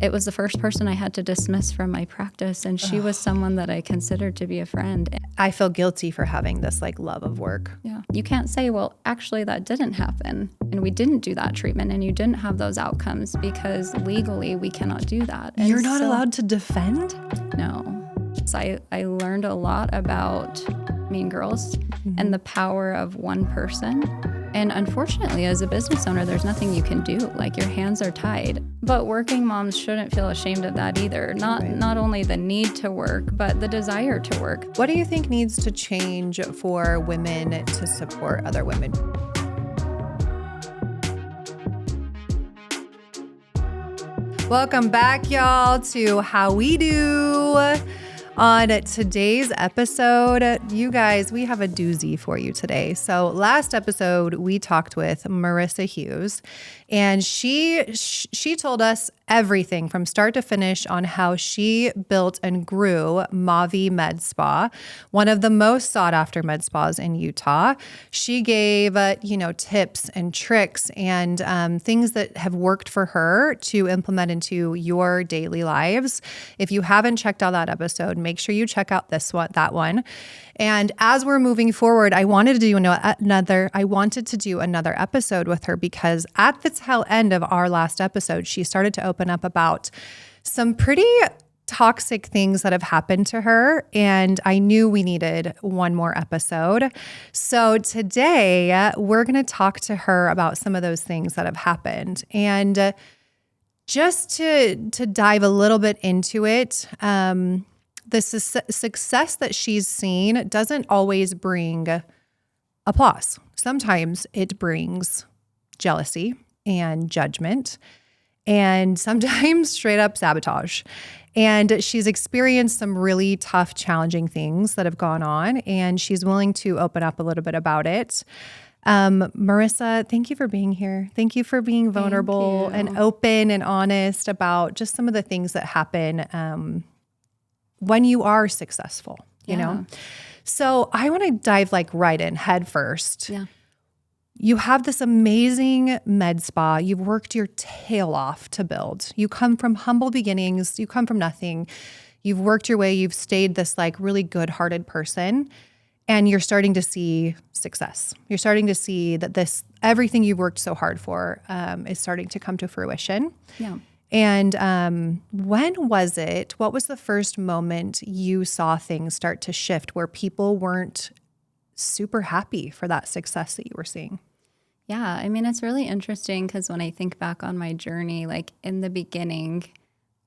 it was the first person I had to dismiss from my practice. And she was someone that I considered to be a friend. I feel guilty for having this like love of work. Yeah. You can't say, well, actually that didn't happen and we didn't do that treatment and you didn't have those outcomes, because legally we cannot do that. And you're not allowed to defend? No. So I learned a lot about Mean Girls and the power of one person. And unfortunately, as a business owner, there's nothing you can do. Like, your hands are tied. But working moms shouldn't feel ashamed of that either. Not only the need to work, but the desire to work. What do you think needs to change for women to support other women? Welcome back, y'all, to How We Do. On today's episode, you guys, we have a doozy for you today. So last episode, we talked with Marissa Hughes, and she told us everything from start to finish on how she built and grew Mavie Med Spa, one of the most sought after med spas in Utah. She gave, tips and tricks and things that have worked for her to implement into your daily lives. If you haven't checked out that episode, make sure you check out that one. And as we're moving forward, I wanted to do another episode with her, because at the tail end of our last episode, she started to open up about some pretty toxic things that have happened to her. And I knew we needed one more episode. So today we're going to talk to her about some of those things that have happened. And just to dive a little bit into it, the success that she's seen doesn't always bring applause. Sometimes it brings jealousy and judgment, and sometimes straight up sabotage. And she's experienced some really tough, challenging things that have gone on, and she's willing to open up a little bit about it. Marissa, thank you for being here. Thank you for being vulnerable and open and honest about just some of the things that happen when you are successful, you know? So I want to dive right in head first. Yeah. You have this amazing med spa. You've worked your tail off to build. You come from humble beginnings. You come from nothing. You've worked your way. You've stayed this really good-hearted person, and you're starting to see success. You're starting to see that everything you've worked so hard for is starting to come to fruition. Yeah. And when was it? What was the first moment you saw things start to shift where people weren't super happy for that success that you were seeing? Yeah, I mean, it's really interesting because when I think back on my journey, in the beginning,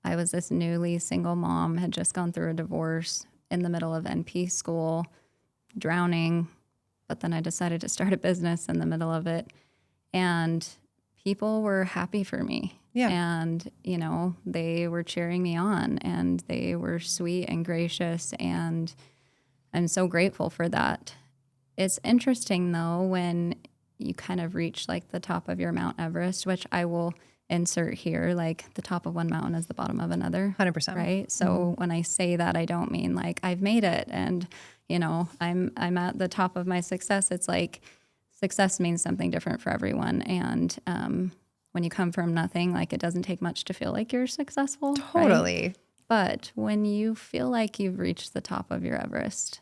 I was this newly single mom, had just gone through a divorce in the middle of NP school, drowning, but then I decided to start a business in the middle of it. And people were happy for me. Yeah. And, they were cheering me on, and they were sweet and gracious, and I'm so grateful for that. It's interesting, though, when you kind of reach the top of your Mount Everest, which I will insert here, the top of one mountain is the bottom of another. 100%. Right? So when I say that, I don't mean I've made it and, I'm at the top of my success. It's success means something different for everyone. And when you come from nothing, it doesn't take much to feel like you're successful. Totally. Right? But when you feel like you've reached the top of your Everest,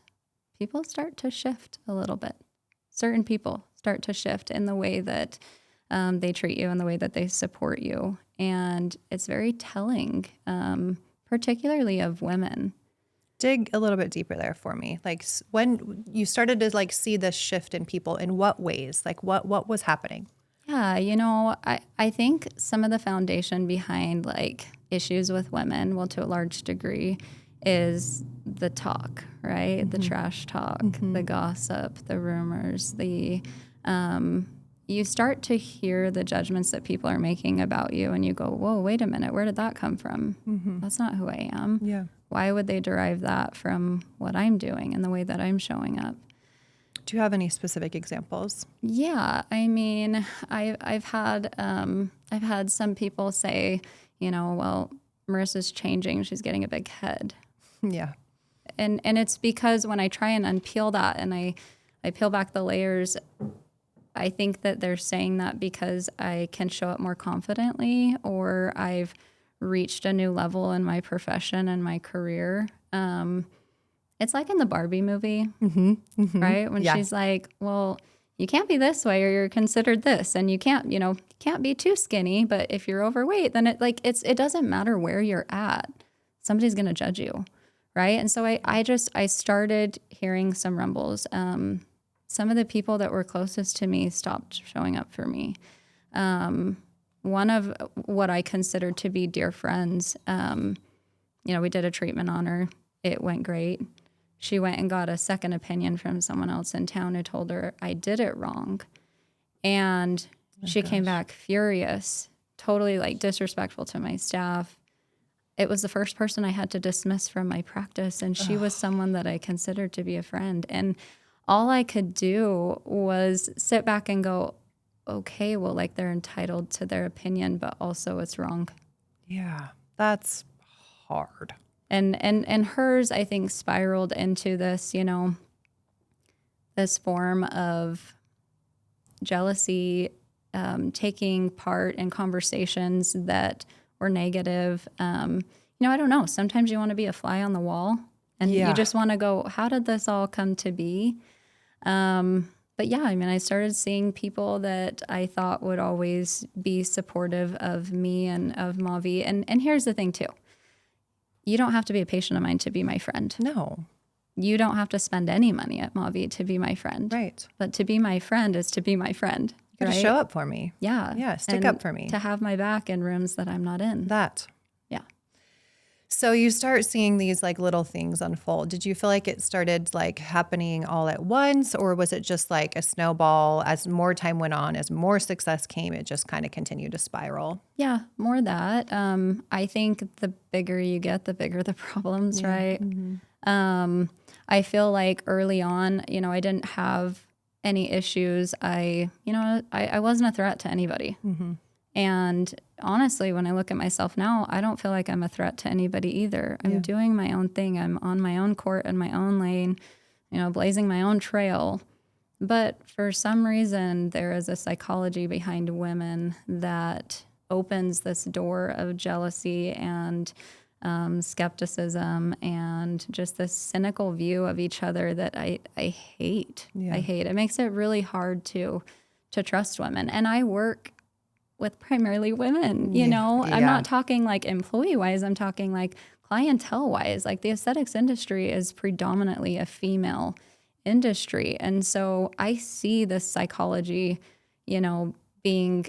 people start to shift a little bit. Certain people start to shift in the way that they treat you and the way that they support you. And it's very telling, particularly of women. Dig a little bit deeper there for me. When you started to see this shift in people, in what ways? What was happening? Yeah, I think some of the foundation behind issues with women, well, to a large degree, is the talk, right? Mm-hmm. The trash talk, the gossip, the rumors, you start to hear the judgments that people are making about you, and you go, whoa, wait a minute, where did that come from? Mm-hmm. That's not who I am. Yeah. Why Why would they derive that from what I'm doing and the way that I'm showing up? Do you have any specific examples? Yeah, I mean, I've had some people say, well, Marissa's changing. She's getting a big head. Yeah. And it's because when I try and unpeel that and I peel back the layers, I think that they're saying that because I can show up more confidently, or I've reached a new level in my profession and my career. It's like in the Barbie movie, right? When Yeah. she's like, well, you can't be this way or you're considered this, and you can't, can't be too skinny, but if you're overweight, then it doesn't matter where you're at. Somebody's going to judge you. Right. And so I started hearing some rumbles. Some of the people that were closest to me stopped showing up for me. One of what I considered to be dear friends, we did a treatment on her. It went great. She went and got a second opinion from someone else in town who told her I did it wrong. And she came back furious, totally like disrespectful to my staff. It was the first person I had to dismiss from my practice. And she was someone that I considered to be a friend. And all I could do was sit back and go, okay, well, like they're entitled to their opinion, but also it's wrong. Yeah, that's hard. And hers, I think, spiraled into this, this form of jealousy, taking part in conversations that were negative. I don't know. Sometimes you want to be a fly on the wall and you just want to go, how did this all come to be? But yeah, I started seeing people that I thought would always be supportive of me and of Mavie. And here's the thing too. You don't have to be a patient of mine to be my friend. No. You don't have to spend any money at Mavie to be my friend. Right. But to be my friend is to be my friend. You got to show up for me. Yeah. Yeah, stick up for me. To have my back in rooms that I'm not in. That. Yeah. So you start seeing these like little things unfold. Did you feel like it started like happening all at once, or was it just like a snowball as more time went on, as more success came, it just kind of continued to spiral? Yeah, more that. I think the bigger you get, the bigger the problems, right? I feel like early on, I didn't have any issues. I wasn't a threat to anybody. And honestly, when I look at myself now, I don't feel like I'm a threat to anybody either. I'm doing my own thing. I'm on my own court in my own lane, blazing my own trail. But for some reason, there is a psychology behind women that opens this door of jealousy and skepticism and just this cynical view of each other that I hate. I hate. It makes it really hard to trust women. And I work with primarily women, I'm not talking like employee wise. I'm talking like clientele wise. Like the aesthetics industry is predominantly a female industry. And so I see this psychology, being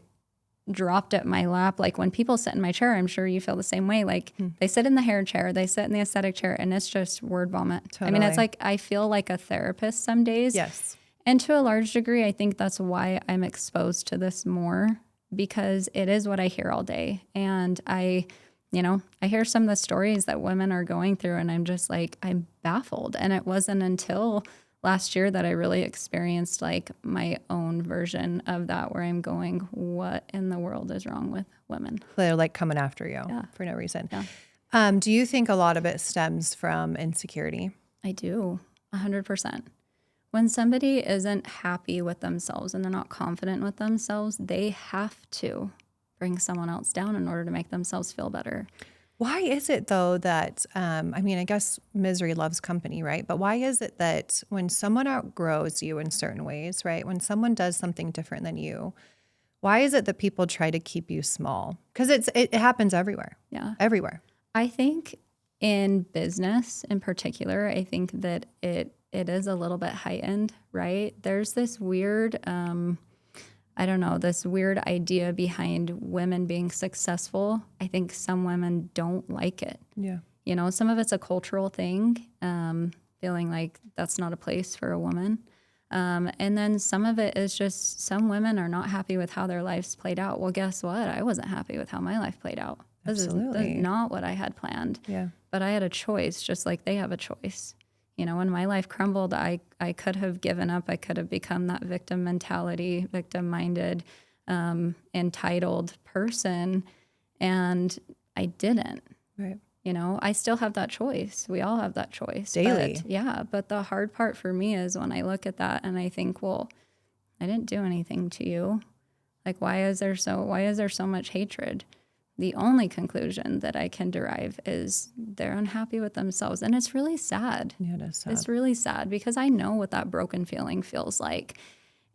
dropped at my lap. Like when people sit in my chair, I'm sure you feel the same way. Like they sit in the hair chair, they sit in the aesthetic chair, and it's just word vomit. Totally. It's like I feel like a therapist some days. Yes. And to a large degree, I think that's why I'm exposed to this more, because it is what I hear all day. And I hear some of the stories that women are going through, and I'm just like, I'm baffled. And it wasn't until last year that I really experienced like my own version of that, where I'm going, what in the world is wrong with women? They're like coming after you for no reason. Yeah. Do you think a lot of it stems from insecurity? I do, 100%. When somebody isn't happy with themselves and they're not confident with themselves, they have to bring someone else down in order to make themselves feel better. Why is it though that, I guess misery loves company, right? But why is it that when someone outgrows you in certain ways, right? When someone does something different than you, why is it that people try to keep you small? Because it happens everywhere. Yeah. Everywhere. I think in business in particular, I think that it is a little bit heightened, right? There's this weird, this weird idea behind women being successful. I think some women don't like it. Yeah. Some of it's a cultural thing, feeling like that's not a place for a woman. And then some of it is just some women are not happy with how their lives played out. Well, guess what? I wasn't happy with how my life played out. This is not what I had planned. Yeah. But I had a choice, just like they have a choice. When my life crumbled, I could have given up. I could have become that victim mentality, victim-minded, entitled person, and I didn't. Right. I still have that choice. We all have that choice. Daily. But the hard part for me is when I look at that and I think, well, I didn't do anything to you. Like, why is there so much hatred? the only conclusion that I can derive is they're unhappy with themselves. And it's really sad. Yeah, it is sad. It's really sad because I know what that broken feeling feels like.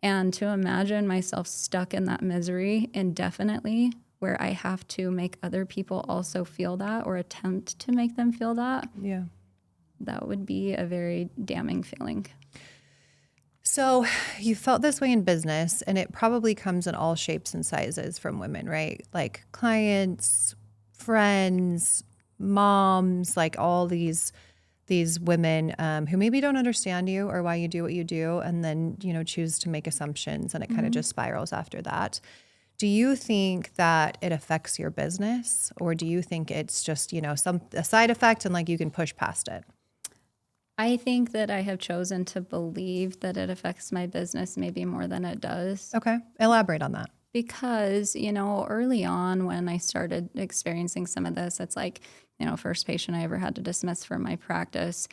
And to imagine myself stuck in that misery indefinitely, where I have to make other people also feel that or attempt to make them feel that, Yeah. that would be a very damning feeling. So you felt this way in business, and it probably comes in all shapes and sizes from women, right? Like clients, friends, moms, like all these women who maybe don't understand you or why you do what you do, and then, you know, choose to make assumptions, and it kind of just spirals after that. Do you think that it affects your business, or do you think it's just, you know, a side effect and like you can push past it? I think that I have chosen to believe that it affects my business maybe more than it does. Okay. Elaborate on that. Because, you know, early on when I started experiencing some of this, it's like, you know, first patient I ever had to dismiss from my practice,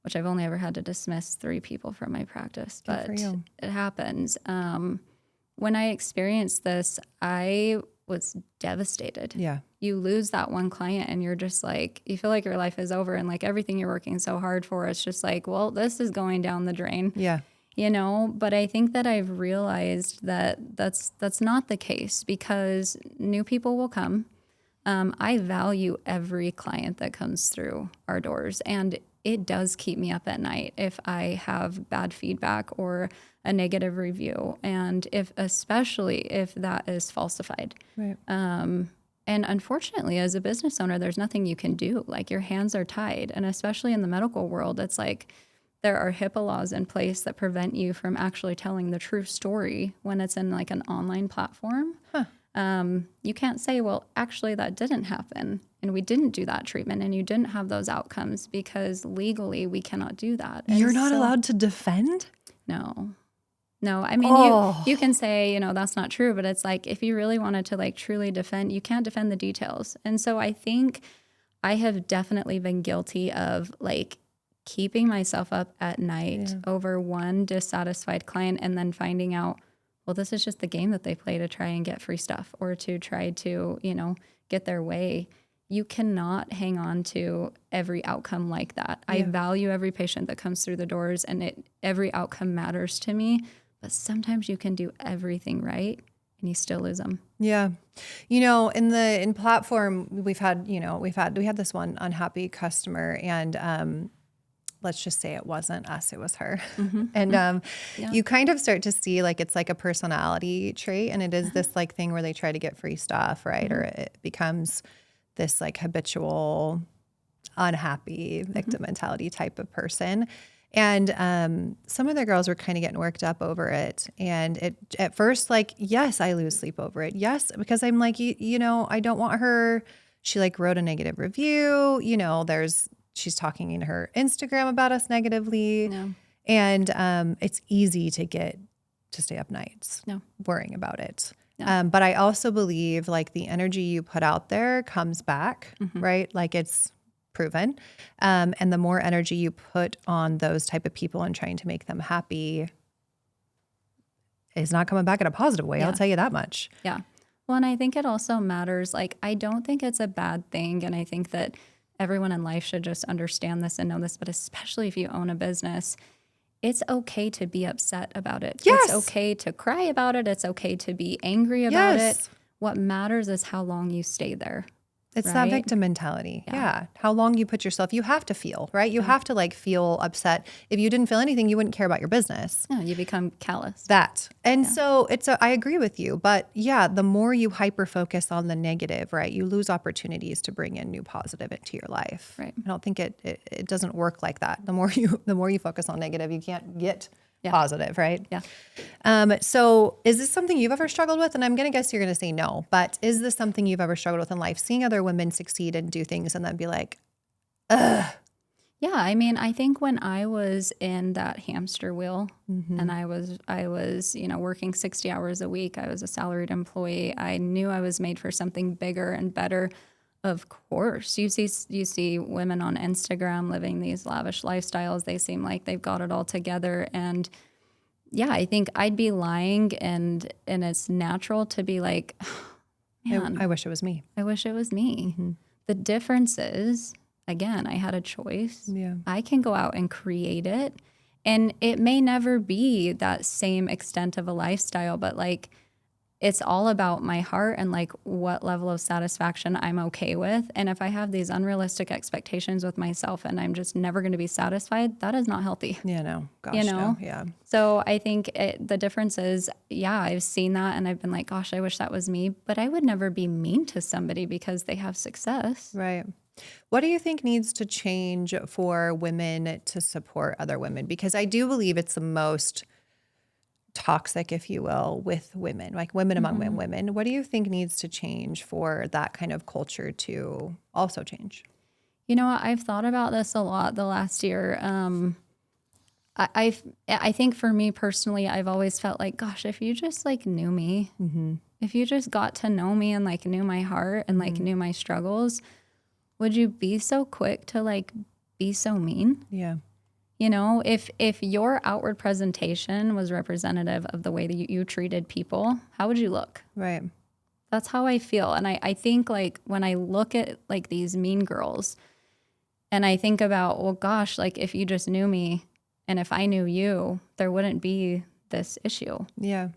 which I've only ever had to dismiss 3 people from my practice, Good for but you. it happens. When I experienced this, I was devastated. Yeah. You lose that one client and you're just like, you feel like your life is over and like everything you're working so hard for, it's just like, well, this is going down the drain. Yeah. You know, but I think that I've realized that that's not the case because new people will come. I value every client that comes through our doors, and it does keep me up at night if I have bad feedback or a negative review, and especially if that is falsified. Right. And unfortunately, as a business owner, there's nothing you can do. Like your hands are tied, and especially in the medical world, it's like there are HIPAA laws in place that prevent you from actually telling the true story when it's in like an online platform. You can't say, well, actually that didn't happen and we didn't do that treatment and you didn't have those outcomes because legally we cannot do that. And You're not allowed to defend? No. No, I mean, you can say, you know, that's not true, but it's like if you really wanted to like truly defend, you can't defend the details. And so I think I have definitely been guilty of like keeping myself up at night over one dissatisfied client and then finding out, well, this is just the game that they play to try and get free stuff or to try to, you know, get their way. You cannot hang on to every outcome like that. I value every patient that comes through the doors and every outcome matters to me, but sometimes you can do everything right and you still lose them. Yeah. You know, in platform, we had this one unhappy customer, and let's just say it wasn't us, it was her. And you kind of start to see like it's like a personality trait, and it is this like thing where they try to get free stuff, right? Or it becomes this like habitual unhappy victim mentality type of person. And some of the girls were kind of getting worked up over it. And it at first, like, yes, I lose sleep over it. Yes, because I'm like, you know, I don't want her. She like wrote a negative review. You know, she's talking in her Instagram about us negatively. No. And it's easy to stay up nights worrying about it. But I also believe like the energy you put out there comes back, right? Like it's proven. And the more energy you put on those type of people and trying to make them happy is not coming back in a positive way. I'll tell you that much. Yeah. Well, and I think it also matters. Like, I don't think it's a bad thing. And I think that everyone in life should just understand this and know this, but especially if you own a business, it's okay to be upset about it. Yes. It's okay to cry about it. It's okay to be angry about it. What matters is how long you stay there. It's that victim mentality. Yeah. How long you put yourself, you have to feel, right? You have to like feel upset. If you didn't feel anything, you wouldn't care about your business. No, you become callous. And so I agree with you, but the more you hyper focus on the negative, right, you lose opportunities to bring in new positive into your life. Right. I don't think it doesn't work like that. The more you focus on negative, you can't get positive, right? Yeah. So is this something you've ever struggled with? And I'm going to guess you're going to say no, but is this something you've ever struggled with in life? Seeing other women succeed and do things and then be like, ugh. Yeah. I mean, I think when I was in that hamster wheel and I was, you know, working 60 hours a week, I was a salaried employee. I knew I was made for something bigger and better. Of course, you see women on Instagram living these lavish lifestyles. They seem like they've got it all together. And I think I'd be lying, and it's natural to be like, man, I wish it was me. I wish it was me. The difference is, again, I had a choice. Yeah. I can go out and create it. And it may never be that same extent of a lifestyle, but like it's all about my heart and like what level of satisfaction I'm okay with. And if I have these unrealistic expectations with myself and I'm just never going to be satisfied, that is not healthy. Yeah, no. Gosh, You know? no. Yeah. So I think the difference is, yeah, I've seen that and I've been like, gosh, I wish that was me. But I would never be mean to somebody because they have success. Right. What do you think needs to change for women to support other women? Because I do believe it's the most toxic, if you will, with women, like women among women. What do you think needs to change for that kind of culture to also change? You know what? I've thought about this a lot the last year. I think for me personally, I've always felt like, gosh, if you just like knew me, if you just got to know me and like knew my heart and like knew my struggles, would you be so quick to like be so mean? Yeah. You know, if your outward presentation was representative of the way that you treated people, how would you look? Right. That's how I feel. And I think like when I look at like these mean girls and I think about, well, gosh, like if you just knew me and if I knew you, there wouldn't be this issue. Yeah.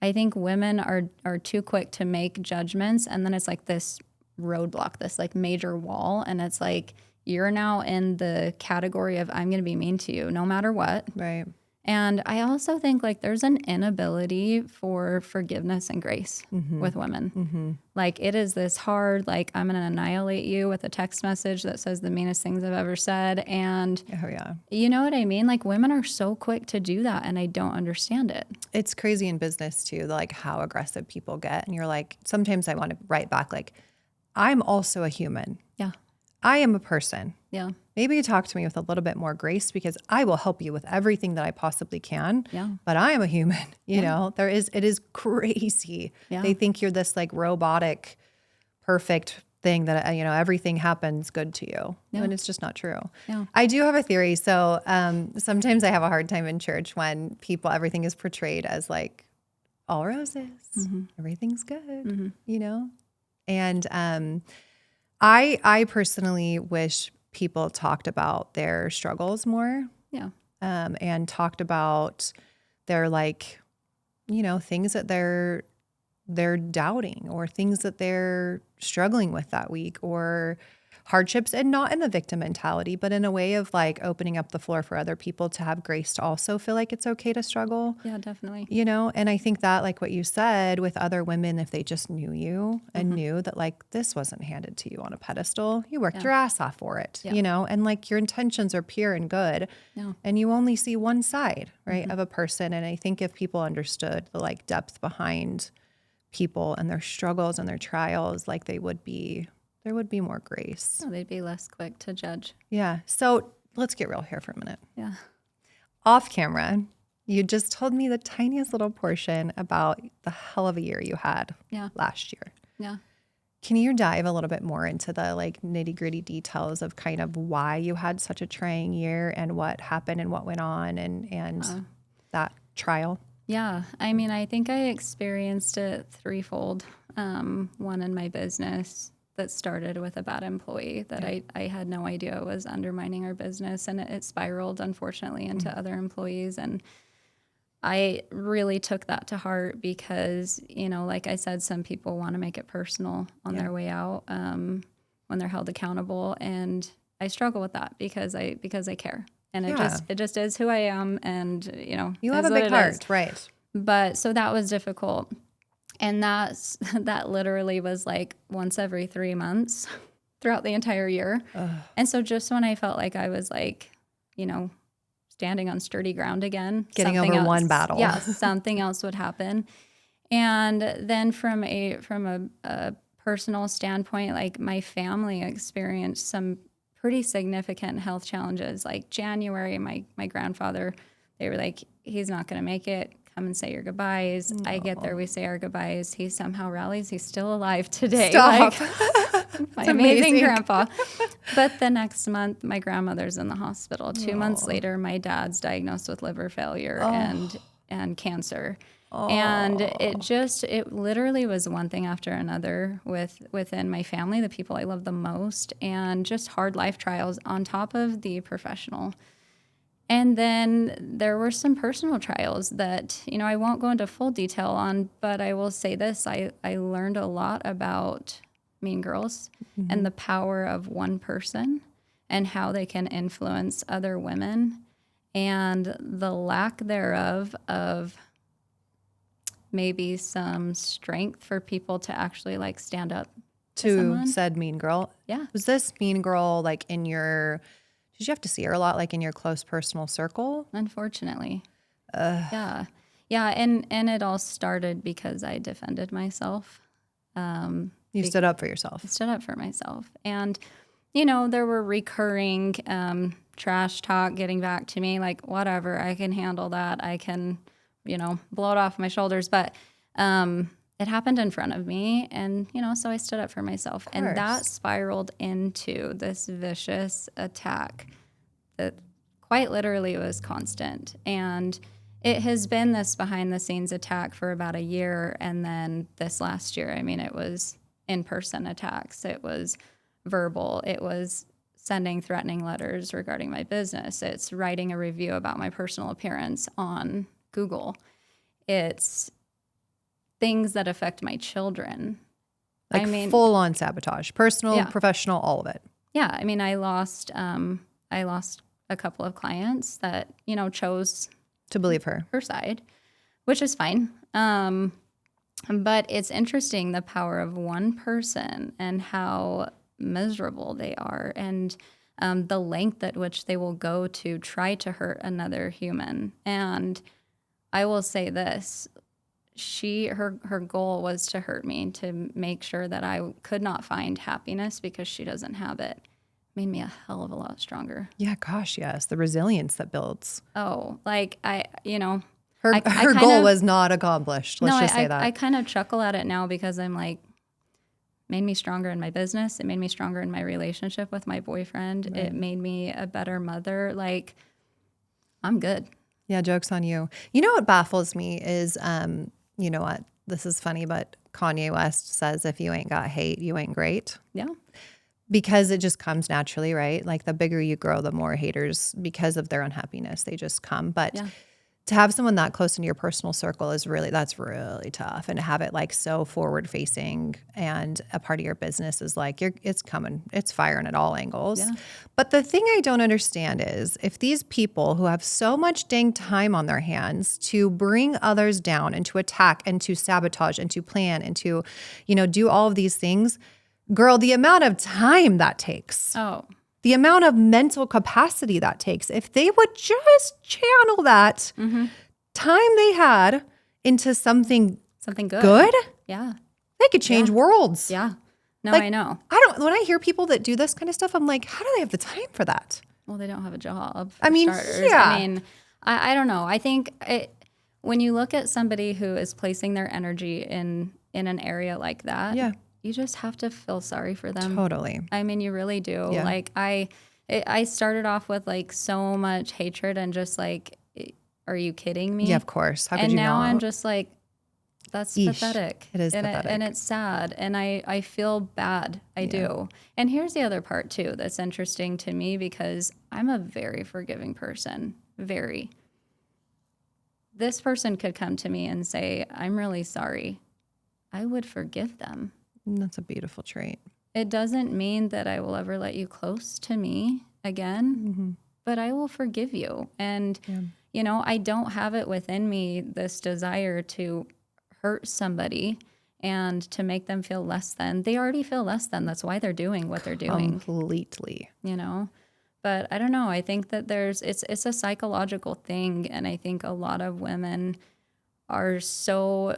I think women are too quick to make judgments. And then it's like this roadblock, this like major wall. And it's like, you're now in the category of I'm going to be mean to you no matter what. Right. And I also think like there's an inability for forgiveness and grace with women. Like it is this hard, like I'm going to annihilate you with a text message that says the meanest things I've ever said. And Oh, yeah. you know what I mean? Like women are so quick to do that and I don't understand it. It's crazy in business too, like how aggressive people get. And you're like, sometimes I want to write back, like, I'm also a human. Yeah. I am a person. Yeah. Maybe you talk to me with a little bit more grace because I will help you with everything that I possibly can. Yeah. But I am a human, you know, it is crazy. Yeah. They think you're this like robotic, perfect thing that, you know, everything happens good to you. Yeah. And it's just not true. Yeah. I do have a theory. So sometimes I have a hard time in church when everything is portrayed as like all roses, everything's good, you know? And I personally wish people talked about their struggles more. Yeah. And talked about their like, you know, things that they're doubting or things that they're struggling with that week or hardships, and not in the victim mentality, but in a way of like opening up the floor for other people to have grace to also feel like it's okay to struggle. Yeah, definitely. You know, and I think that like what you said with other women, if they just knew you and knew that like this wasn't handed to you on a pedestal, you worked your ass off for it, you know, and like your intentions are pure and good and you only see one side, right, of a person. And I think if people understood the like depth behind people and their struggles and their trials, like there would be more grace. Oh, they'd be less quick to judge. Yeah. So let's get real here for a minute. Yeah. Off camera, you just told me the tiniest little portion about the hell of a year you had last year. Yeah. Can you dive a little bit more into the like nitty gritty details of kind of why you had such a trying year and what happened and what went on and that trial? Yeah. I mean, I think I experienced it threefold. One in my business that started with a bad employee that I had no idea was undermining our business, and it spiraled, unfortunately, into other employees. And I really took that to heart because, you know, like I said, some people want to make it personal on their way out when they're held accountable. And I struggle with that because I care. And it just is who I am. And, you know, you have a big heart, right? But so that was difficult. And that literally was like once every 3 months throughout the entire year. Ugh. And so just when I felt like I was like, you know, standing on sturdy ground again. Getting over one battle. Yeah, something else would happen. And then from a personal standpoint, like my family experienced some pretty significant health challenges. Like January, my grandfather, they were like, he's not going to make it. Come and say your goodbyes. No. I get there, we say our goodbyes. He somehow rallies. He's still alive today. Stop. Like, my amazing grandpa. But the next month, my grandmother's in the hospital. 2 months later, my dad's diagnosed with liver failure and cancer. And Oh, it literally was one thing after another within my family, the people I love the most, and just hard life trials on top of the professional. And then there were some personal trials that, I won't go into full detail on, but I will say this. I learned a lot about Mean Girls and the power of one person and how they can influence other women and the lack thereof of maybe some strength for people to actually like stand up to to someone. said mean girl. Yeah. Was this mean girl like in your, did you have to see her a lot, like in your close personal circle? Unfortunately. Yeah. Yeah. And it all started because I defended myself. You stood up for yourself. I stood up for myself. And, there were recurring trash talk getting back to me, like, whatever, I can handle that. I can, blow it off my shoulders. But it happened in front of me. And, so I stood up for myself. And that spiraled into this vicious attack that quite literally was constant. And it has been this behind the scenes attack for about a year. And then this last year, it was in-person attacks. It was verbal. It was sending threatening letters regarding my business. It's writing a review about my personal appearance on Google. It's things that affect my children. Like full on sabotage, personal, professional, all of it. Yeah. I lost a couple of clients that, chose to believe her side, which is fine. But it's interesting the power of one person and how miserable they are and the length at which they will go to try to hurt another human. And I will say this, her goal was to hurt me, to make sure that I could not find happiness because she doesn't have it. Made me a hell of a lot stronger. Yeah, gosh, yes. The resilience that builds. Oh, like her goal was not accomplished. Let's just say that. I kind of chuckle at it now because I'm like, made me stronger in my business. It made me stronger in my relationship with my boyfriend. Right. It made me a better mother. Like, I'm good. Yeah, joke's on you. You know what baffles me is, you know what? This is funny, but Kanye West says, if you ain't got hate, you ain't great. Yeah. Because it just comes naturally, right? Like the bigger you grow, the more haters, because of their unhappiness, they just come. But to have someone that close into your personal circle that's really tough. And to have it like so forward facing and a part of your business is like, it's coming, it's firing at all angles. Yeah. But the thing I don't understand is if these people who have so much dang time on their hands to bring others down and to attack and to sabotage and to plan and to, do all of these things, girl, the amount of time that takes. Oh. The amount of mental capacity that takes. If they would just channel that time they had into something good. Yeah. They could change worlds. Yeah. No, I know. When I hear people that do this kind of stuff, I'm like, how do they have the time for that? Well, they don't have a job. Starters. Yeah. I don't know. I think when you look at somebody who is placing their energy in an area like that, you just have to feel sorry for them. Totally. You really do. Yeah. Like I started off with like so much hatred and just like, are you kidding me? Yeah, of course. How could you not? And now I'm just like, that's pathetic. It is pathetic. And it's sad. And I feel bad. I do. And here's the other part too that's interesting to me because I'm a very forgiving person. Very. This person could come to me and say, I'm really sorry. I would forgive them. That's a beautiful trait. It doesn't mean that I will ever let you close to me again, but I will forgive you. And, I don't have it within me, this desire to hurt somebody and to make them feel less than. They already feel less than. That's why they're doing what they're doing. Completely. But I don't know. I think that it's a psychological thing. And I think a lot of women are so,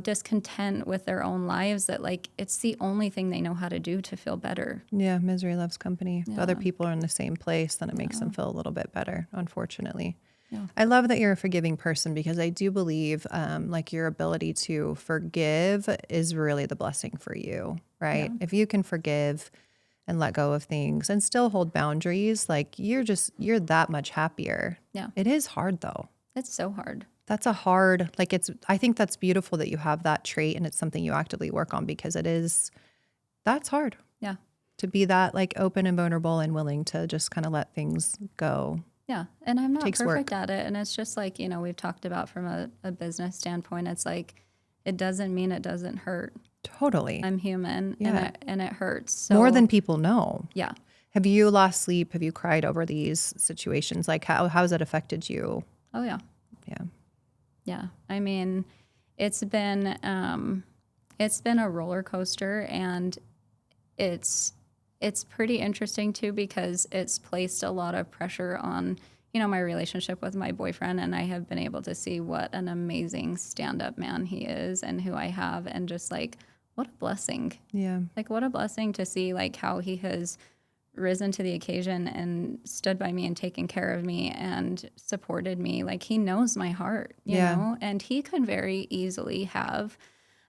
discontent with their own lives that like it's the only thing they know how to do to feel better. Yeah, misery loves company. If other people are in the same place, then it makes them feel a little bit better, unfortunately. Yeah. I love that you're a forgiving person because I do believe like your ability to forgive is really the blessing for you, right? Yeah. If you can forgive and let go of things and still hold boundaries, like you're that much happier. Yeah. It is hard though. It's so hard. That's a hard, like I think that's beautiful that you have that trait and it's something you actively work on because that's hard Yeah. to be that like open and vulnerable and willing to just kind of let things go. Yeah. And I'm not Takes perfect work. at it. And it's just like, we've talked about from a business standpoint, it's like, it doesn't mean it doesn't hurt. Totally. I'm human Yeah. and it hurts. So, More than people know. yeah. Have you lost sleep? Have you cried over these situations? Like how's it affected you? Oh, yeah. Yeah. Yeah. I mean, it's been a roller coaster, and it's pretty interesting too, because it's placed a lot of pressure on, my relationship with my boyfriend, and I have been able to see what an amazing stand-up man he is and who I have, and just like, what a blessing. Yeah. Like, what a blessing to see like how he has risen to the occasion and stood by me and taken care of me and supported me. Like, he knows my heart, you know, and he could very easily have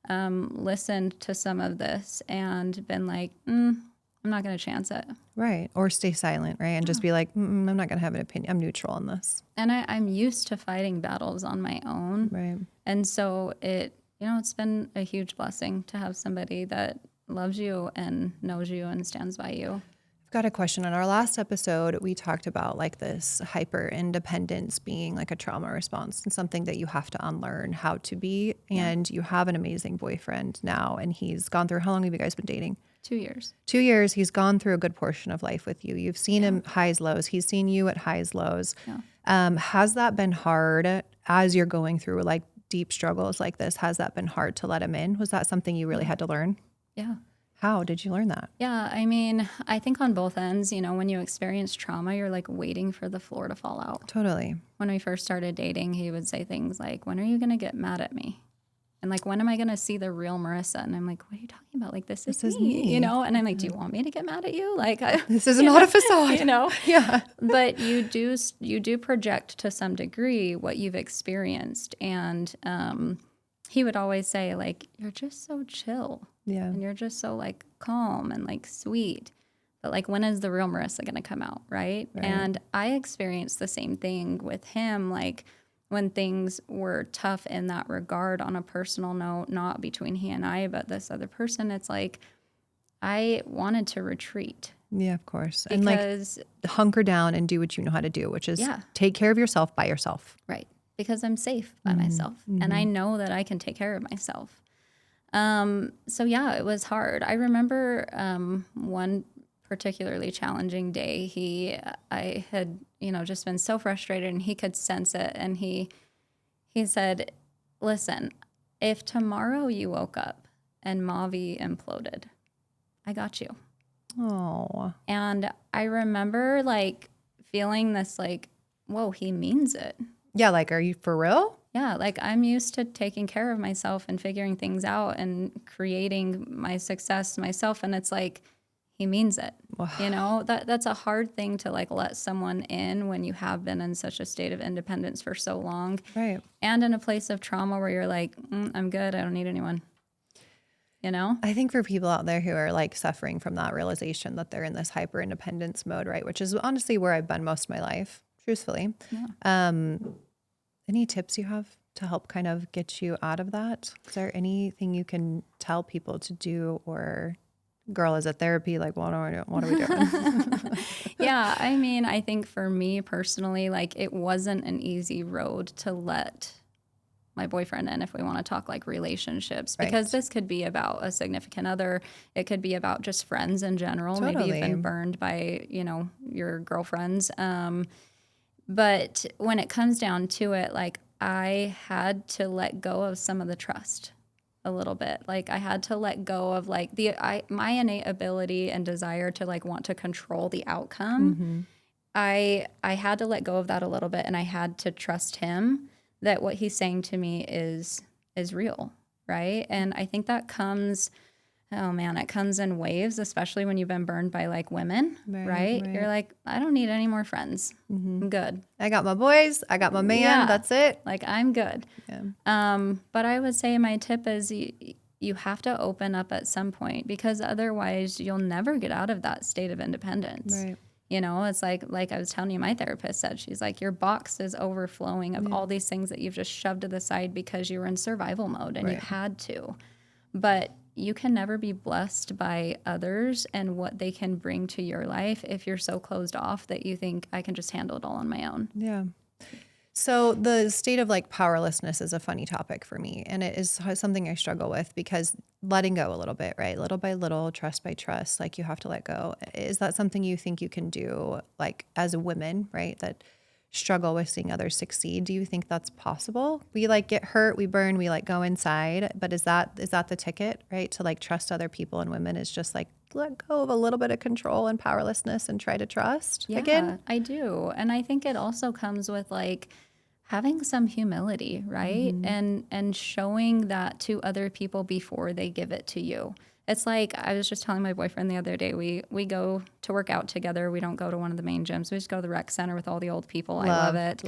listened to some of this and been like, I'm not going to chance it. Right. Or stay silent, right? And just be like, I'm not going to have an opinion. I'm neutral on this. And I'm used to fighting battles on my own. Right. And so it's been a huge blessing to have somebody that loves you and knows you and stands by you. I've got a question. On our last episode, we talked about like this hyper independence being like a trauma response and something that you have to unlearn how to be. And you have an amazing boyfriend now, and he's gone through, how long have you guys been dating? 2 years. 2 years. He's gone through a good portion of life with you. You've seen him highs, lows. He's seen you at highs, lows. Yeah. Has that been hard as you're going through like deep struggles like this? Has that been hard to let him in? Was that something you really had to learn? Yeah. How did you learn that? Yeah. I mean, I think on both ends, when you experience trauma, you're like waiting for the floor to fall out. Totally. When we first started dating, he would say things like, when are you going to get mad at me? And like, when am I going to see the real Marissa? And I'm like, what are you talking about? Like, this is me, And I'm like, do you want me to get mad at you? Like, this is not a facade, Yeah. But you do project to some degree what you've experienced. And he would always say, like, you're just so chill. Yeah. And you're just so like calm and like sweet. But like, when is the real Marissa going to come out? Right. And I experienced the same thing with him. Like, when things were tough in that regard on a personal note, not between he and I, but this other person, it's like, I wanted to retreat. Yeah, of course. Because, and like hunker down and do what you know how to do, which is take care of yourself by yourself. Right. Because I'm safe by myself and I know that I can take care of myself. So yeah, it was hard. I remember one particularly challenging day. I had, just been so frustrated, and he could sense it. And he said, listen, if tomorrow you woke up and Mavie imploded, I got you. Oh. And I remember like feeling this like, whoa, he means it. Yeah. Like, are you for real? Yeah. Like, I'm used to taking care of myself and figuring things out and creating my success myself. And it's like, he means it. Wow. That's a hard thing to like let someone in when you have been in such a state of independence for so long. Right. And in a place of trauma where you're like, I'm good. I don't need anyone. I think for people out there who are like suffering from that realization that they're in this hyper independence mode, right? Which is honestly where I've been most of my life, truthfully. Yeah. Any tips you have to help kind of get you out of that? Is there anything you can tell people to do, or girl, is it therapy? Like, what are we doing? Yeah. I mean, I think for me personally, like, it wasn't an easy road to let my boyfriend in, if we want to talk like relationships, because this could be about a significant other. It could be about just friends in general. Totally. Maybe you've been burned by, your girlfriends. But when it comes down to it, like, I had to let go of some of the trust a little bit. Like, I had to let go of like my innate ability and desire to like want to control the outcome. Mm-hmm. I had to let go of that a little bit, and I had to trust him that what he's saying to me is real, right? And I think that comes, it comes in waves, especially when you've been burned by like women, right? You're like, I don't need any more friends. Mm-hmm. I'm good. I got my boys. I got my man. Yeah. That's it. Like, I'm good. Yeah. But I would say my tip is you have to open up at some point, because otherwise you'll never get out of that state of independence. Right. It's like I was telling you, my therapist said, she's like, your box is overflowing of all these things that you've just shoved to the side because you were in survival mode and you had to. But you can never be blessed by others and what they can bring to your life if you're so closed off that you think I can just handle it all on my own. Yeah. So the state of like powerlessness is a funny topic for me. And it is something I struggle with because letting go a little bit, right? Little by little, trust by trust, like you have to let go. Is that something you think you can do like as a woman, right? That struggle with seeing others succeed. Do you think that's possible? We like get hurt, we burn, we like go inside. But is that the ticket, right? To like trust other people and women is just like let go of a little bit of control and powerlessness and try to trust again? I do. And I think it also comes with like having some humility, right? And showing that to other people before they give it to you. It's like I was just telling my boyfriend the other day, we go to work out together. We don't go to one of the main gyms. We just go to the rec center with all the old people. I love it.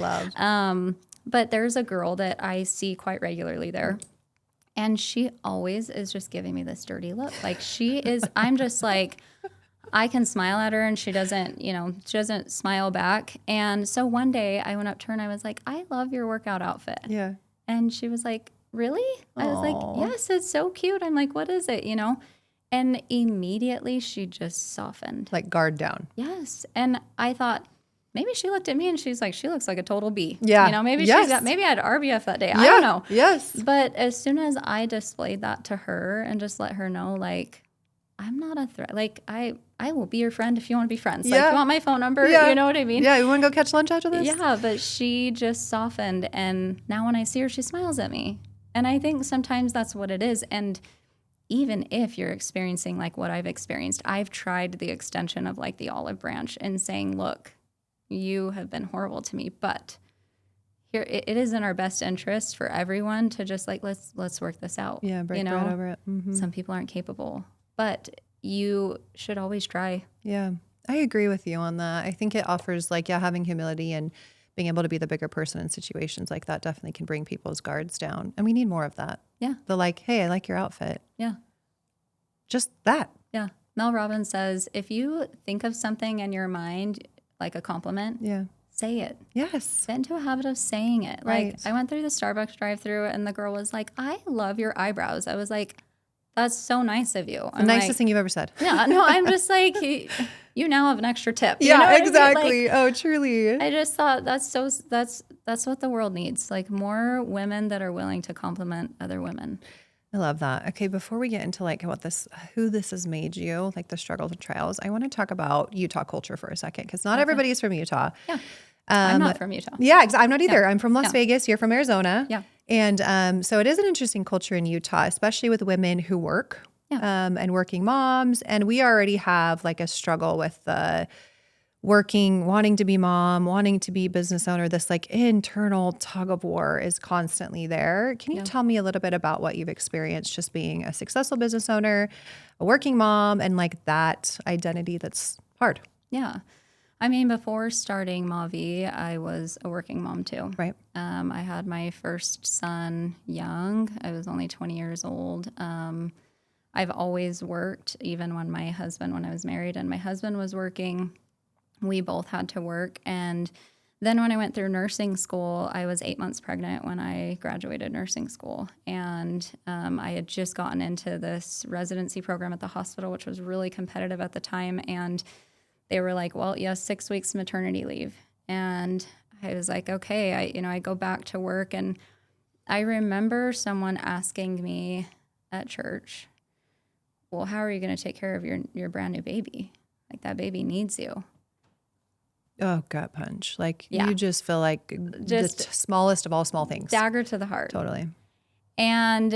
But there's a girl that I see quite regularly there. And she always is just giving me this dirty look. Like she is, I'm just like, I can smile at her and she doesn't smile back. And so one day I went up to her and I was like, I love your workout outfit. Yeah. And she was like, really? I was like, yes, it's so cute. I'm like, what is it? And immediately she just softened. Like guard down. Yes. And I thought, maybe she looked at me and she's like, she looks like a total B. Yeah. Maybe maybe I had RBF that day. Yeah. I don't know. Yes. But as soon as I displayed that to her and just let her know, like, I'm not a threat. Like, I will be your friend if you want to be friends. Like, you want my phone number? Yeah. You know what I mean? Yeah. You want to go catch lunch after this? Yeah. But she just softened. And now when I see her, she smiles at me. And I think sometimes that's what it is. And even if you're experiencing like what I've experienced, I've tried the extension of like the olive branch and saying, look, you have been horrible to me, but here it is in our best interest for everyone to just like, let's work this out. Yeah. Break bread over it. Mm-hmm. Some people aren't capable, but you should always try. Yeah. I agree with you on that. I think it offers like, having humility and being able to be the bigger person in situations like that definitely can bring people's guards down. And we need more of that. Yeah. The like, hey, I like your outfit. Yeah. Just that. Yeah. Mel Robbins says, if you think of something in your mind, like a compliment, say it. Yes. Get into a habit of saying it. Right. Like I went through the Starbucks drive-thru and the girl was like, I love your eyebrows. I was like, that's so nice of you. The nicest thing you've ever said. Yeah. No, I'm just like, you now have an extra tip. Yeah, what I mean? exactly. Like, oh, truly. I just thought that's what the world needs. Like more women that are willing to compliment other women. I love that. Okay, before we get into like who this has made you, like the struggles and trials, I want to talk about Utah culture for a second because not everybody is from Utah. Yeah, I'm not from Utah. Yeah, I'm not either. I'm from Las Vegas. You're from Arizona. Yeah. And so it is an interesting culture in Utah, especially with women who work and working moms. And we already have like a struggle with the working, wanting to be mom, wanting to be business owner. This like internal tug of war is constantly there. Can you tell me a little bit about what you've experienced just being a successful business owner, a working mom, and like that identity that's hard? Yeah. I mean, before starting Mavie, I was a working mom too. Right. I had my first son young. I was only 20 years old. I've always worked, even when I was married and my husband was working, we both had to work. And then when I went through nursing school, I was 8 months pregnant when I graduated nursing school. And I had just gotten into this residency program at the hospital, which was really competitive at the time. And they were like, well, 6 weeks maternity leave. And I was like, okay, I go back to work. And I remember someone asking me at church, well, how are you going to take care of your brand new baby? Like that baby needs you. Oh, gut punch. Like you just feel like the smallest of all small things. Dagger to the heart. Totally. And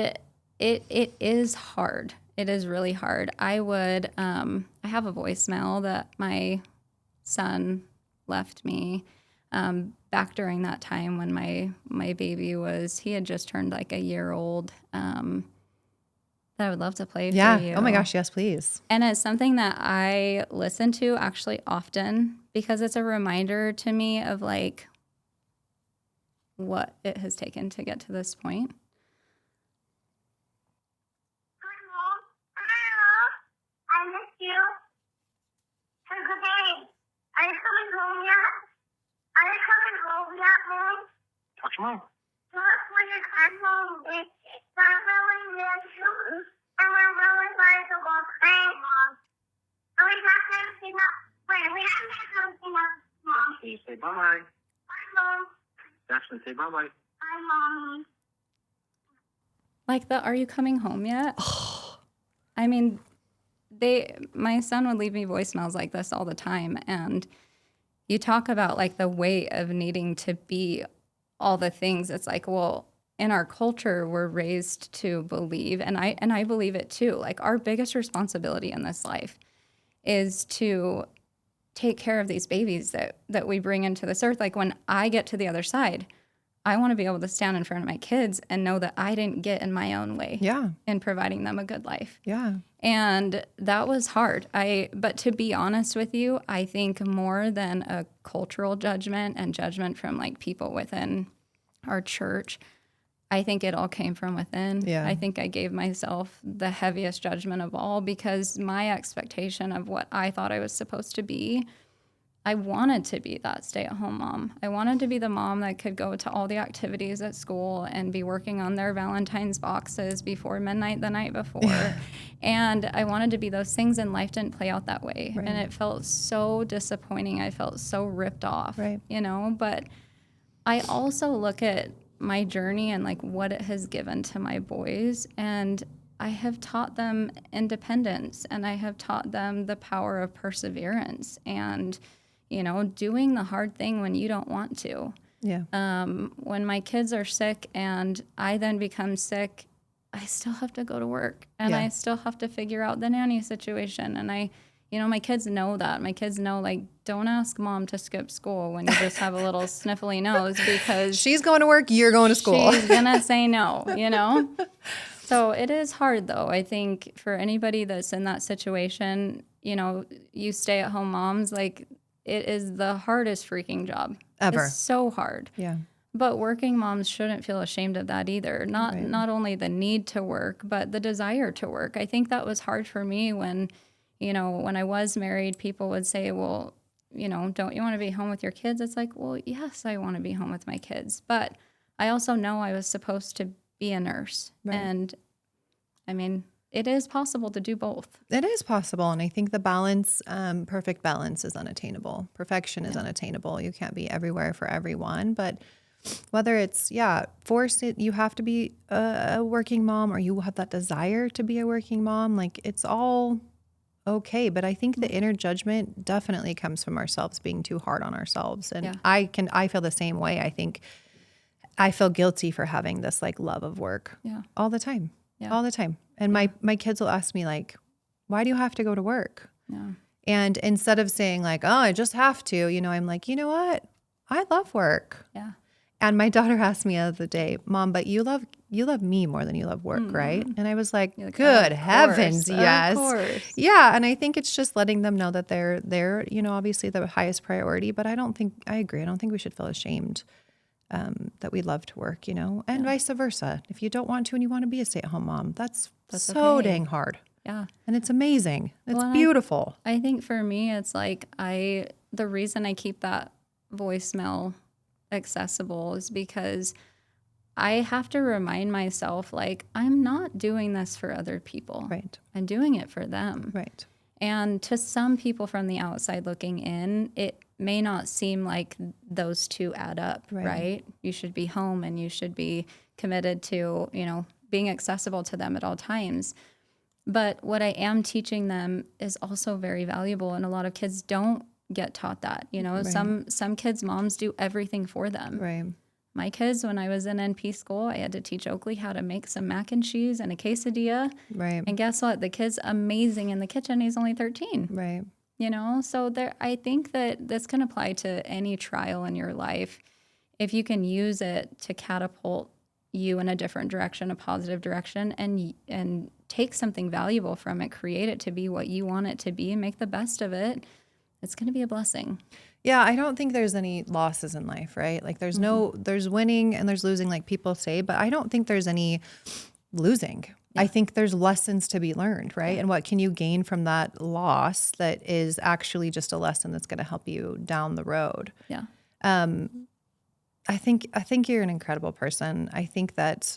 it is hard. It is really hard. I have a voicemail that my son left me back during that time when my baby he had just turned like a year old, that I would love to play for you. Oh my gosh. Yes, please. And it's something that I listen to actually often because it's a reminder to me of like what it has taken to get to this point. I miss you. Have a good day. I Talk to mom. Can you say bye-bye? Jackson, say bye-bye. Like the, are you coming home yet? I mean, my son would leave me voicemails like this all the time. And you talk about like the weight of needing to be all the things. It's like, well, in our culture, we're raised to believe, and I believe it too. Like our biggest responsibility in this life is to take care of these babies that we bring into this earth. Like when I get to the other side, I want to be able to stand in front of my kids and know that I didn't get in my own way in providing them a good life. Yeah. And that was hard. But to be honest with you, I think more than a cultural judgment and judgment from like people within our church, I think it all came from within. Yeah. I think I gave myself the heaviest judgment of all because my expectation of what I thought I was supposed to be, I wanted to be that stay-at-home mom. I wanted to be the mom that could go to all the activities at school and be working on their Valentine's boxes before midnight the night before. And I wanted to be those things, and life didn't play out that way. Right. And it felt so disappointing. I felt so ripped off, Right. you know? But I also look at my journey and like what it has given to my boys, and I have taught them independence, and I have taught them the power of perseverance and, you know, doing the hard thing when you don't want to. Yeah. When my kids are sick and I then become sick, I still have to go to work, and I still have to figure out the nanny situation. And you know, my kids know that. My kids know, like, don't ask mom to skip school when you just have a little sniffly nose, because She's going to work, you're going to school. she's going to say no, you know? So it is hard, though. I think for anybody that's in that situation, you know, you stay-at-home moms, like, it is the hardest freaking job. Ever. It's so hard. Yeah. But working moms shouldn't feel ashamed of that either. Not only the need to work, but the desire to work. I think that was hard for me when, you know, when I was married, people would say, well, you know, don't you want to be home with your kids? It's like, well, yes, I want to be home with my kids. But I also know I was supposed to be a nurse. Right. And I mean, it is possible to do both. It is possible. And I think the balance, perfect balance is unattainable. Perfection is unattainable. You can't be everywhere for everyone. But whether it's, forced it, you have to be a working mom, or you have that desire to be a working mom, like it's all okay. But I think the inner judgment definitely comes from ourselves being too hard on ourselves. And I feel the same way. I think I feel guilty for having this like love of work all the time, all the time. And my kids will ask me like, why do you have to go to work? Yeah. And instead of saying like, oh, I just have to, you know, I'm like, you know what? I love work. Yeah. And my daughter asked me the other day, Mom, but you love me more than you love work, right? And I was like, good heavens, yes. Of course. Yeah. And I think it's just letting them know that they're, you know, obviously the highest priority, but I agree. I don't think we should feel ashamed that we love to work, you know, and vice versa. If you don't want to and you want to be a stay-at-home mom, that's so okay. dang hard. Yeah. And it's amazing. It's beautiful. I think for me, it's like the reason I keep that voicemail accessible is because I have to remind myself, like, I'm not doing this for other people. Right. I'm doing it for them. Right. And to some people from the outside looking in, it may not seem like those two add up, right? You should be home and you should be committed to, you know, being accessible to them at all times. But what I am teaching them is also very valuable, and a lot of kids don't get taught that. You know, some kids' moms do everything for them. Right. My kids, when I was in NP school, I had to teach Oakley how to make some mac and cheese and a quesadilla. Right. And guess what? The kid's amazing in the kitchen. He's only 13. Right. You know, so I think that this can apply to any trial in your life. If you can use it to catapult you in a different direction, a positive direction, and take something valuable from it, create it to be what you want it to be, and make the best of it, it's going to be a blessing. Yeah, I don't think there's any losses in life, right? Like there's there's winning and there's losing, like people say, but I don't think there's any losing. Yeah. I think there's lessons to be learned, right? Yeah. And what can you gain from that loss that is actually just a lesson that's going to help you down the road? Yeah. I think you're an incredible person. I think that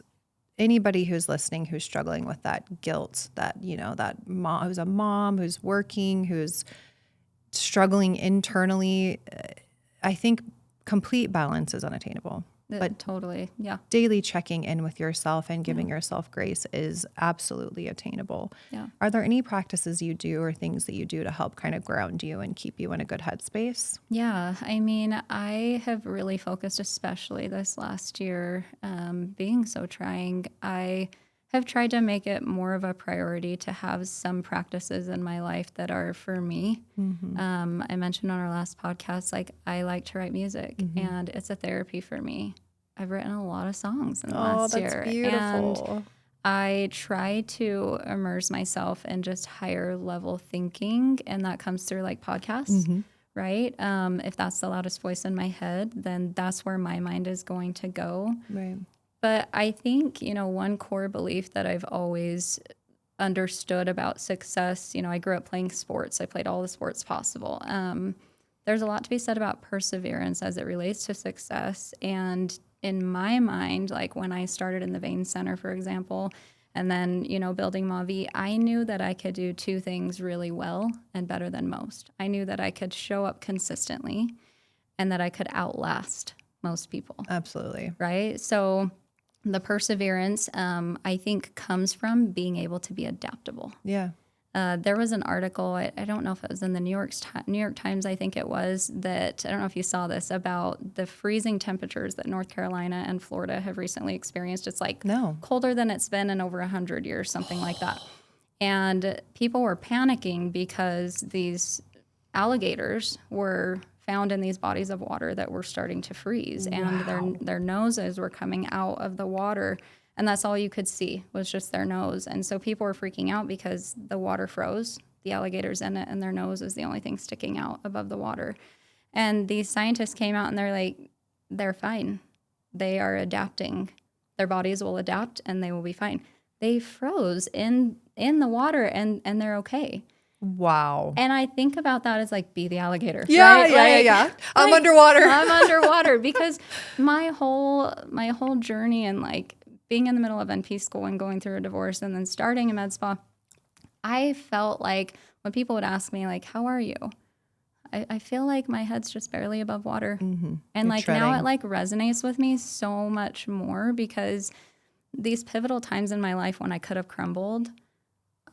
anybody who's listening, who's struggling with that guilt, that, that mom who's a mom, who's working, who's struggling internally, I think complete balance is unattainable. But totally, yeah. Daily checking in with yourself and giving yourself grace is absolutely attainable. Yeah. Are there any practices you do or things that you do to help kind of ground you and keep you in a good headspace? Yeah, I mean, I have really focused, especially this last year, being so trying. I have tried to make it more of a priority to have some practices in my life that are for me. I mentioned on our last podcast, like I like to write music and it's a therapy for me. I've written a lot of songs in the last year. Beautiful. And I try to immerse myself in just higher level thinking, and that comes through like podcasts, right? If that's the loudest voice in my head, then that's where my mind is going to go. Right. But I think, one core belief that I've always understood about success, I grew up playing sports. I played all the sports possible. There's a lot to be said about perseverance as it relates to success. And in my mind, like when I started in the Vein Center, for example, and then, building Mavie, I knew that I could do two things really well and better than most. I knew that I could show up consistently and that I could outlast most people. Absolutely. Right? So the perseverance, I think, comes from being able to be adaptable. Yeah. There was an article, I don't know if it was in the New York Times, I think it was, that, I don't know if you saw this, about the freezing temperatures that North Carolina and Florida have recently experienced. It's like colder than it's been in over 100 years, something like that. And people were panicking because these alligators were found in these bodies of water that were starting to freeze, and their noses were coming out of the water. And that's all you could see was just their nose. And so people were freaking out because the water froze, the alligators in it, and their nose is the only thing sticking out above the water. And these scientists came out and they're like, they're fine. They are adapting. Their bodies will adapt and they will be fine. They froze in the water and they're okay. Wow. And I think about that as like, be the alligator. Yeah, right? yeah. I'm underwater. I'm underwater because my whole journey and like being in the middle of NP school and going through a divorce and then starting a med spa, I felt like when people would ask me like, how are you? I feel like my head's just barely above water. And like now it like resonates with me so much more because these pivotal times in my life when I could have crumbled,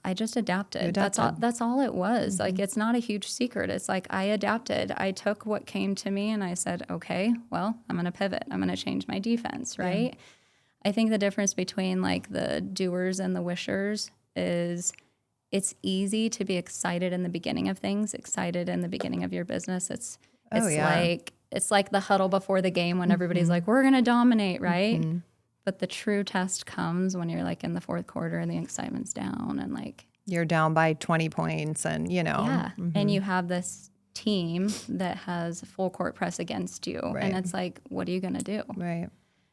I just adapted. That's all it was. Like, it's not a huge secret. It's like I adapted. I took what came to me and I said, okay, well, I'm going to pivot. I'm going to change my defense, right? Yeah. I think the difference between like the doers and the wishers is it's easy to be excited in the beginning of things, excited in the beginning of your business. It's like the huddle before the game when everybody's like, we're going to dominate, right? But the true test comes when you're like in the fourth quarter and the excitement's down and like you're down by 20 points and and you have this team that has full court press against you. Right. And it's like, what are you going to do? Right.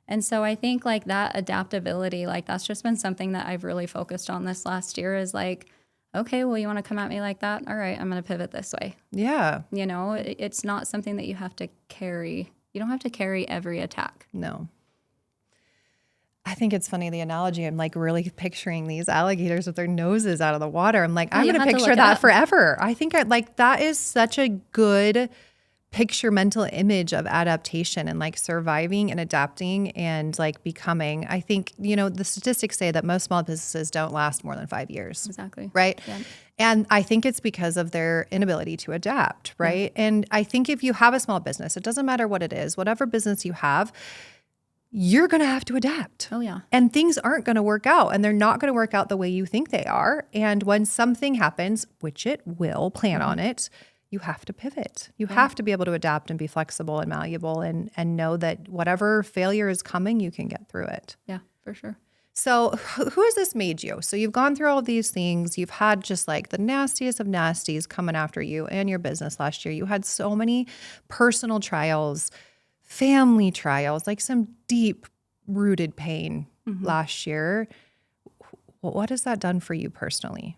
And so I think like that adaptability, like that's just been something that I've really focused on this last year is like, okay, well, you want to come at me like that? All right, I'm going to pivot this way. Yeah. It's not something that you have to carry. You don't have to carry every attack. No. I think it's funny, the analogy. I'm like really picturing these alligators with their noses out of the water. I'm like, I'm going to picture that forever. I think that is such a good picture mental image of adaptation and like surviving and adapting and like becoming. I think, the statistics say that most small businesses don't last more than 5 years. Exactly. Right. Yeah. And I think it's because of their inability to adapt. Right. Yeah. And I think if you have a small business, it doesn't matter what it is, whatever business you have, you're going to have to adapt. Oh, yeah. And things aren't going to work out and they're not going to work out the way you think they are. And when something happens, which it will, plan on it, you have to pivot. You have to be able to adapt and be flexible and malleable and know that whatever failure is coming, you can get through it. Yeah, for sure. So who has this made you? So you've gone through all of these things. You've had just like the nastiest of nasties coming after you and your business last year. You had so many personal trials, family trials, like some deep rooted pain last year. What has that done for you personally?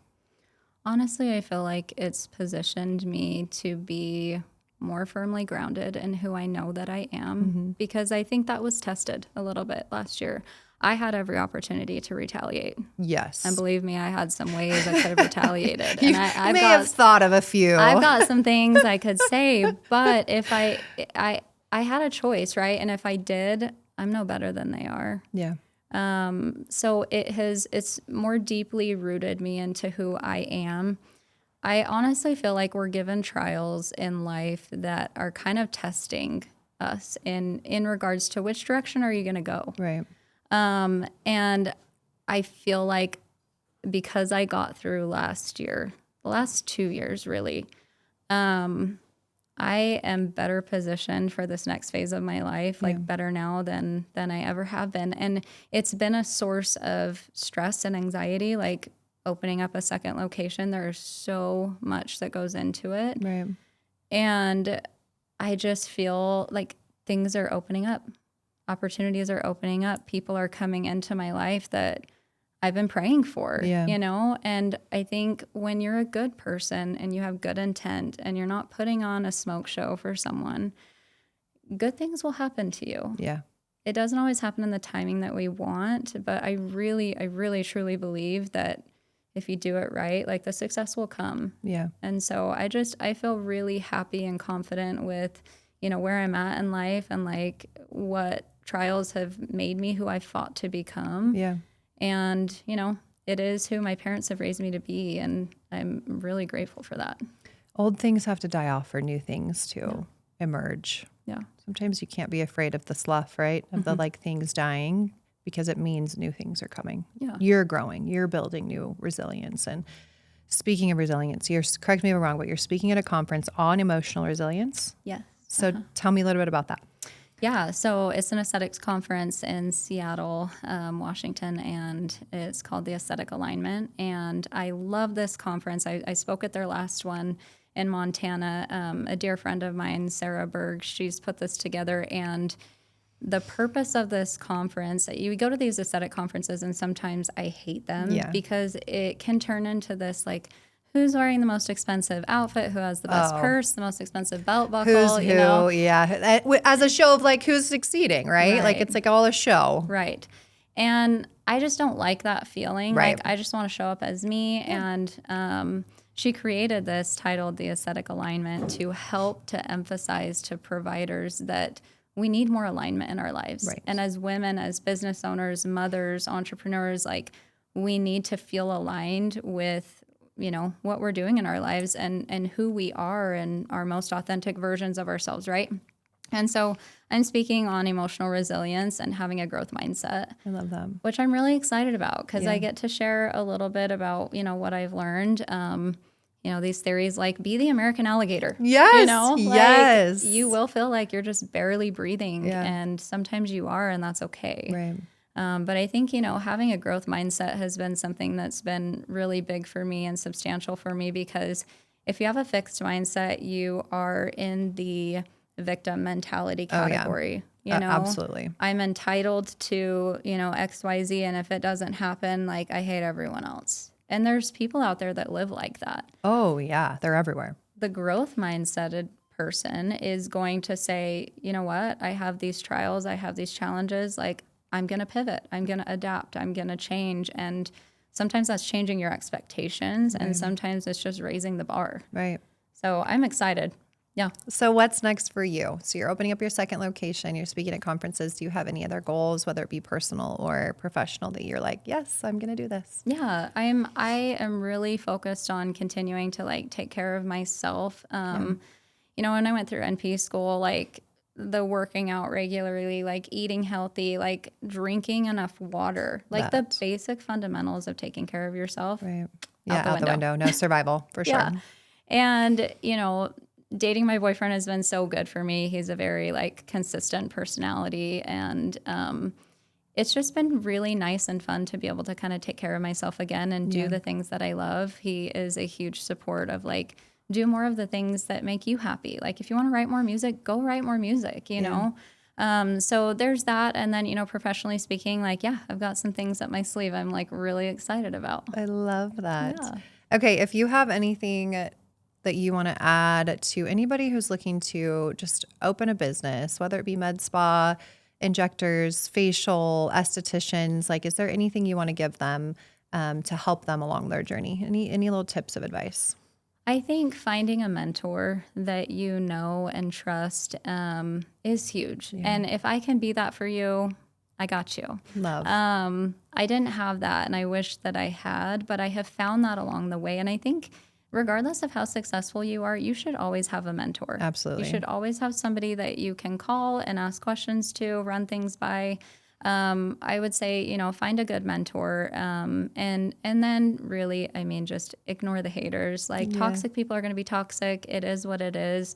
Honestly, I feel like it's positioned me to be more firmly grounded in who I know that I am, because I think that was tested a little bit last year. I had every opportunity to retaliate. Yes. And believe me, I had some ways I could have retaliated. You And I may have thought of a few. I've got some things I could say, but if I had a choice, right? And if I did, I'm no better than they are. Yeah. So it's more deeply rooted me into who I am. I honestly feel like we're given trials in life that are kind of testing us in regards to which direction are you going to go? Right. And I feel like because I got through last year, the last 2 years really, I am better positioned for this next phase of my life, like better now than I ever have been. And it's been a source of stress and anxiety, like opening up a second location. There's so much that goes into it. Right. And I just feel like things are opening up. Opportunities are opening up. People are coming into my life that I've been praying for, you know? And I think when you're a good person and you have good intent and you're not putting on a smoke show for someone, good things will happen to you. Yeah. It doesn't always happen in the timing that we want, but I really truly believe that if you do it right, like the success will come. Yeah. And so I feel really happy and confident with, you know, where I'm at in life and like what trials have made me who I fought to become. Yeah. And, you know, it is who my parents have raised me to be. And I'm really grateful for that. Old things have to die off for new things to emerge. Yeah. Sometimes you can't be afraid of the slough, right? Of the like things dying, because it means new things are coming. Yeah. You're growing, you're building new resilience. And speaking of resilience, correct me if I'm wrong, but you're speaking at a conference on emotional resilience. Yes. So tell me a little bit about that. Yeah, so it's an aesthetics conference in Seattle, Washington, and it's called the Aesthetic Alignment. And I love this conference. I spoke at their last one in Montana. A dear friend of mine, Sarah Berg, she's put this together. And the purpose of this conference, you go to these aesthetic conferences, and sometimes I hate them because it can turn into this like, who's wearing the most expensive outfit? Who has the best purse? The most expensive belt buckle? Who's you know? Yeah. As a show of like who's succeeding, right? Like it's like all a show. Right. And I just don't like that feeling. Right. Like I just want to show up as me. And she created this titled The Aesthetic Alignment to help to emphasize to providers that we need more alignment in our lives. Right. And as women, as business owners, mothers, entrepreneurs, like we need to feel aligned with, you know, what we're doing in our lives and who we are and our most authentic versions of ourselves, right? And so I'm speaking on emotional resilience and having a growth mindset. I love that. Which I'm really excited about because I get to share a little bit about, you know, what I've learned. You know, these theories like be the American alligator. Yes. You know, yes. Like, you will feel like you're just barely breathing and sometimes you are, and that's okay. Right. But I think, you know, having a growth mindset has been something that's been really big for me and substantial for me because if you have a fixed mindset, you are in the victim mentality category. You know, absolutely. I'm entitled to, you know, XYZ, and if it doesn't happen, like I hate everyone else. And there's people out there that live like that. Oh, yeah. They're everywhere. The growth mindseted person is going to say, you know what? I have these trials. I have these challenges. Like, I'm going to pivot. I'm going to adapt. I'm going to change. And sometimes that's changing your expectations. Right. And sometimes it's just raising the bar. Right. So I'm excited. Yeah. So what's next for you? So you're opening up your second location. You're speaking at conferences. Do you have any other goals, whether it be personal or professional, that you're like, yes, I'm going to do this? Yeah, I am really focused on continuing to like take care of myself. You know, when I went through NP school, like the working out regularly, like eating healthy, like drinking enough water, like the basic fundamentals of taking care of yourself. Right. Yeah, out the window. No survival for sure. Yeah. And, you know, dating my boyfriend has been so good for me. He's a very like consistent personality, and it's just been really nice and fun to be able to kind of take care of myself again and do the things that I love. He is a huge support of like, do more of the things that make you happy. Like if you want to write more music, go write more music, you know? So there's that. And then, you know, professionally speaking, like, yeah, I've got some things up my sleeve I'm like really excited about. I love that. Yeah. Okay. If you have anything that you want to add to anybody who's looking to just open a business, whether it be med spa, injectors, facial, estheticians? Like, is there anything you want to give them to help them along their journey? Any little tips of advice? I think finding a mentor that you know and trust is huge. Yeah. And if I can be that for you, I got you. Love. I didn't have that, and I wish that I had, but I have found that along the way. And I think regardless of how successful you are, you should always have a mentor. Absolutely. You should always have somebody that you can call and ask questions to, run things by. I would say, find a good mentor. And then really, just ignore the haters. Like, toxic people are going to be toxic. It is what it is.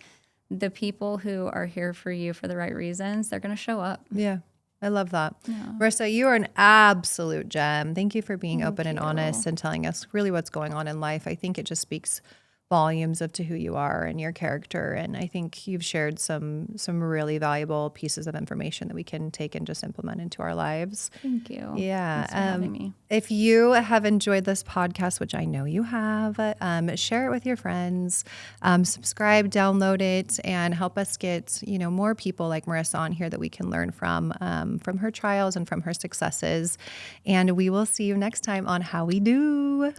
The people who are here for you for the right reasons, they're going to show up. Yeah. I love that. Yeah. Marissa, you are an absolute gem. Thank you for being open and you. honest and telling us really what's going on in life. I think it just speaks volumes to who you are and your character. And I think you've shared some really valuable pieces of information that we can take and just implement into our lives. Thank you. Yeah. Thanks for having me. If you have enjoyed this podcast, which I know you have, share it with your friends, subscribe, download it, and help us get, more people like Marissa on here that we can learn from her trials and from her successes. And we will see you next time on How We Do.